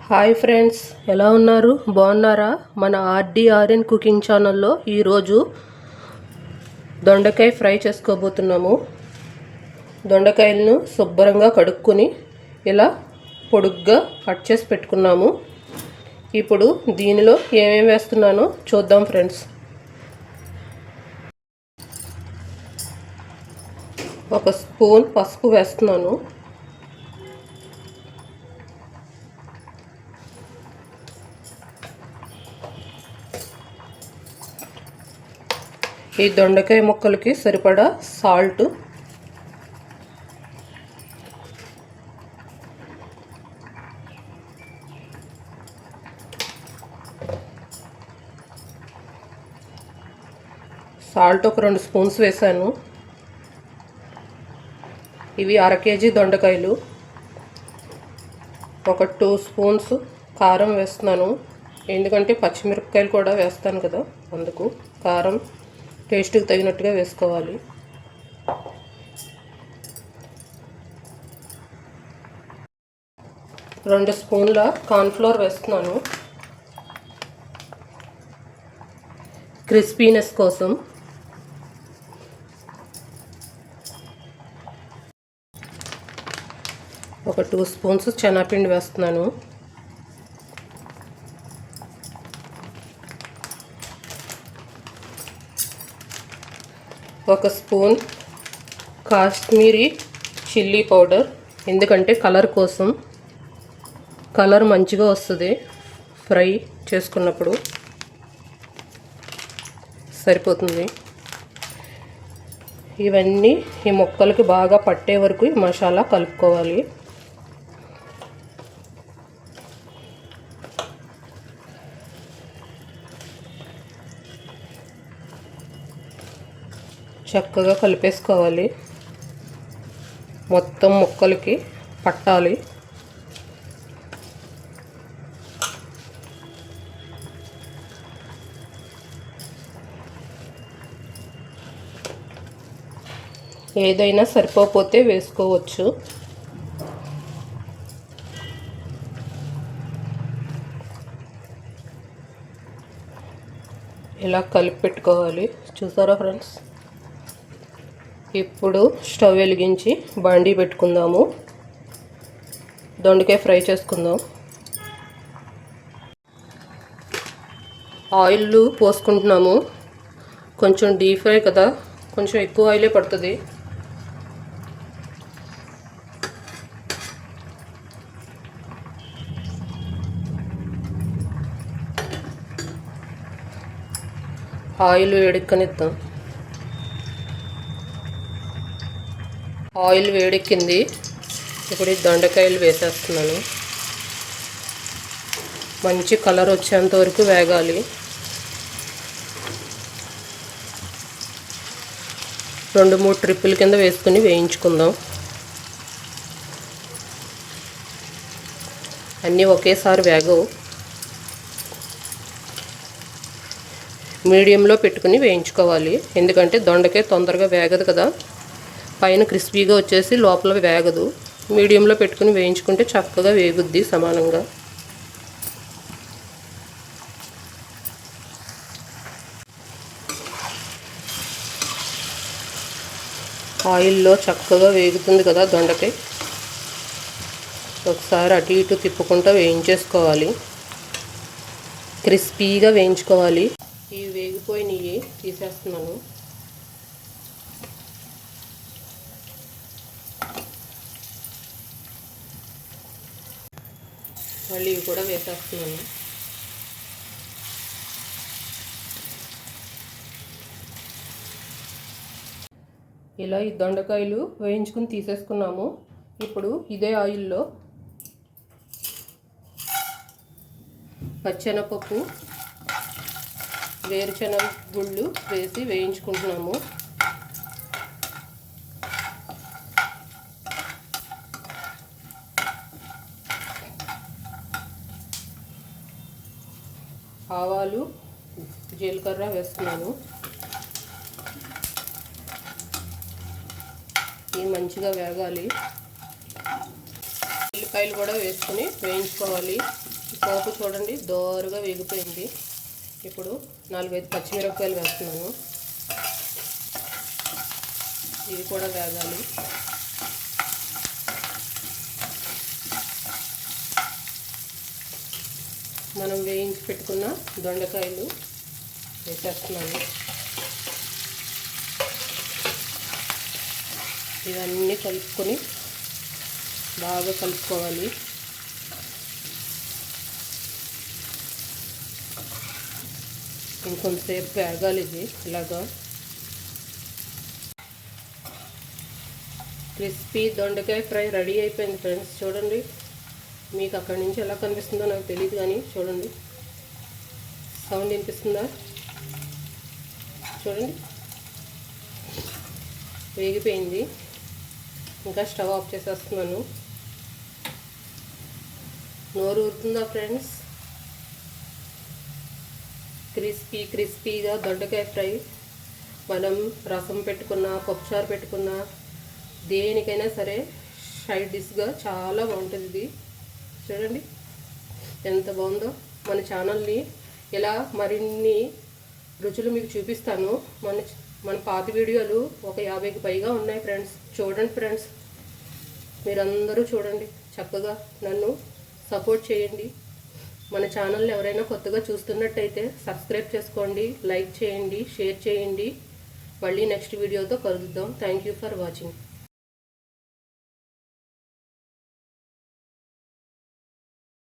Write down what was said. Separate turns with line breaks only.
Hi friends, ఎలా ఉన్నారు? బాగున్నారా? మన ఆర్డీఆర్ఎన్ కుకింగ్ ఛానల్లో ఈరోజు దొండకాయ ఫ్రై చేసుకోబోతున్నాము. దొండకాయలను శుభ్రంగా కడుక్కొని ఇలా పొడుగ్గా కట్ చేసి పెట్టుకున్నాము. ఇప్పుడు దీనిలో ఏమేమి వేస్తున్నానో చూద్దాం ఫ్రెండ్స్. ఒక స్పూన్ పసుపు వేస్తున్నాను. ఈ దొండకాయ ముక్కలకి సరిపడా సాల్ట్, ఒక 2 స్పూన్స్ వేసాను. ఇవి 1/2 కేజీ దొండకాయలు. ఒక 2 స్పూన్స్ కారం వేస్తున్నాను, ఎందుకంటే పచ్చిమిరపకాయలు కూడా వేస్తాను కదా, అందుకు కారం టేస్ట్కి తగినట్టుగా వేసుకోవాలి. రెండు స్పూన్ల కార్న్ఫ్లోర్ వేస్తున్నాను క్రిస్పీనెస్ కోసం. ఒక 2 స్పూన్స్ శనగపిండి వేస్తున్నాను. ఒక స్పూన్ కాశ్మీరీ చిల్లీ పౌడర్, ఎందుకంటే కలర్ కోసం, కలర్ మంచిగా వస్తుంది ఫ్రై చేసుకున్నప్పుడు. సరిపోతుంది. ఇవన్నీ ఈ ముక్కలకి బాగా పట్టే వరకు ఈ మసాలా కలుపుకోవాలి. చక్కగా కలిపేసుకోవాలి. మొత్తం ముక్కలకి పట్టాలి. ఏదైనా సరిపోతే వేసుకోవచ్చు. ఇలా కలిపి పెట్టుకోవాలి. చూసారా ఫ్రెండ్స్? ఇప్పుడు స్టవ్ వెలిగించి బాండీ పెట్టుకుందాము. దొండకాయ ఫ్రై చేసుకుందాం. ఆయిల్ పోసుకుంటున్నాము. కొంచెం డీప్ ఫ్రై కదా, కొంచెం ఎక్కువ ఆయిలే పడుతుంది. ఆయిల్ వేడెక్కనిద్దాం. ఆయిల్ వేడెక్కింది. ఇప్పుడు ఈ దొండకాయలు వేసేస్తున్నాను. మంచి కలర్ వచ్చేంత వరకు వేగాలి. 2-3 ట్రిప్పుల కింద వేసుకుని వేయించుకుందాం. అన్నీ ఒకేసారి వేగవు. మీడియంలో పెట్టుకుని వేయించుకోవాలి, ఎందుకంటే దొండకాయ తొందరగా వేగదు కదా, పైన క్రిస్పీగా వచ్చేసి లోపల వేగదు. మీడియంలో పెట్టుకుని వేయించుకుంటే చక్కగా వేగుద్ది సమానంగా. ఆయిల్లో చక్కగా వేగుతుంది కదా దొండకాయ. ఒకసారి అటు ఇటు తిప్పుకుంటూ వేయించేసుకోవాలి. క్రిస్పీగా వేయించుకోవాలి. ఇవి వేగిపోయినవి తీసేస్తున్నాను. మళ్ళీ ఇవి కూడా వేసేస్తున్నాను. ఇలా ఈ దొండకాయలు వేయించుకుని తీసేసుకున్నాము. ఇప్పుడు ఇదే ఆయిల్లో పచ్చెనపప్పు, వేరుశనగ గుళ్ళు వేసి వేయించుకుంటున్నాము. ఆవాలు, జీలకర్ర వేస్తున్నాను. ఇవి మంచిగా వేగాలి. ఉల్లిపాయలు కూడా వేసుకొని వేయించుకోవాలి. పోపు చూడండి దోరగా వేగిపోయింది. ఇప్పుడు 4-5 పచ్చిమిరపకాయలు వేస్తున్నాను. ఇవి కూడా వేగాలి. మనం వేయించి పెట్టుకున్న దొండకాయలు వేసేస్తున్నాను. ఇవన్నీ కలుపుకొని బాగా కలుపుకోవాలి. ఇంకొంతసేపు వేగాలి. ఇది ఇలాగా క్రిస్పీ దొండకాయ ఫ్రై రెడీ అయిపోయింది ఫ్రెండ్స్. చూడండి, మీకు అక్కడి నుంచి ఎలా కనిపిస్తుందో నాకు తెలియదు, కానీ చూడండి, సౌండ్ వినిపిస్తుందా? చూడండి, వేగిపోయింది. ఇంకా స్టవ్ ఆఫ్ చేసేస్తున్నాను. నోరు ఊరుతుందా ఫ్రెండ్స్? క్రిస్పీగా దొండకాయ ఫ్రై మనం రసం పెట్టుకున్నా, పప్పుచారు పెట్టుకున్నా, దేనికైనా సరే సైడ్ డిష్గా చాలా బాగుంటుంది. ఇది చూడండి ఎంత బాగుందో. మన ఛానల్ని ఇలా మరిన్ని రుచులు మీకు చూపిస్తాను. మన పాత వీడియోలు ఒక 50కి పైగా ఉన్నాయి ఫ్రెండ్స్. చూడండి ఫ్రెండ్స్, మీరందరూ చూడండి, చక్కగా నన్ను సపోర్ట్ చేయండి. మన ఛానల్ని ఎవరైనా కొత్తగా చూస్తున్నట్టయితే సబ్స్క్రైబ్ చేసుకోండి, లైక్ చేయండి, షేర్ చేయండి. మళ్ళీ నెక్స్ట్ వీడియోతో కలుద్దాం. Thank you for watching.